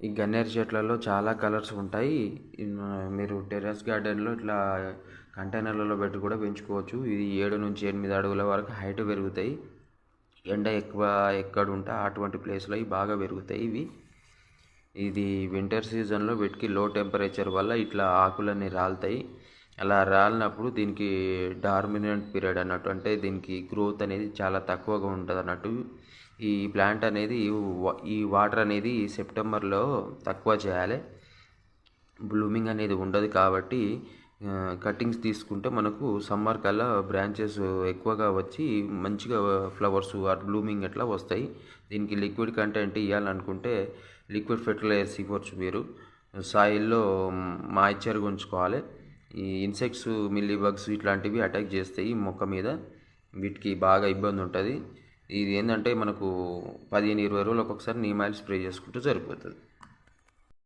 ఈ గన్నేరు చెట్లలో చాలా కలర్స్ ఉంటాయి. మీరు టెర్రస్ గార్డెన్లో ఇట్లా కంటైనర్లలో పెట్టి కూడా పెంచుకోవచ్చు. ఇది 7 నుంచి 8 అడుగుల వరకు హైట్ పెరుగుతాయి. ఎండ ఎక్కువ ఎక్కడ ఉంటే అటువంటి ప్లేస్లో ఇవి బాగా పెరుగుతాయి. ఇది వింటర్ సీజన్లో వీటికి లో టెంపరేచర్ వల్ల ఇట్లా ఆకులన్నీ రాలుతాయి. అలా రాలినప్పుడు దీనికి డార్మినెంట్ పీరియడ్ అన్నట్టు, అంటే దీనికి గ్రోత్ అనేది చాలా తక్కువగా ఉంటుంది అన్నట్టు. ఈ ప్లాంట్ అనేది ఈ వాటర్ అనేది సెప్టెంబర్లో తక్కువ చేయాలి. బ్లూమింగ్ అనేది ఉండదు కాబట్టి కటింగ్స్ తీసుకుంటే మనకు సమ్మర్ కల్లా బ్రాంచెస్ ఎక్కువగా వచ్చి మంచిగా ఫ్లవర్స్ బ్లూమింగ్ ఎట్లా వస్తాయి. దీనికి లిక్విడ్ కంటెంట్ ఇవ్వాలనుకుంటే లిక్విడ్ ఫెర్టిలైజర్స్ ఇవ్వచ్చు. మీరు సాయిల్లో మాయిశ్చర్గా ఉంచుకోవాలి. ఈ ఇన్సెక్ట్స్, మిల్లీ బగ్స్ ఇట్లాంటివి అటాక్ చేస్తాయి మొక్క మీద, వీటికి బాగా ఇబ్బంది ఉంటుంది. ఇది ఏంటంటే మనకు 15-20 రోజులకు ఒకసారి నీమ్ ఆయిల్ స్ప్రే చేసుకుంటూ సరిపోతుంది.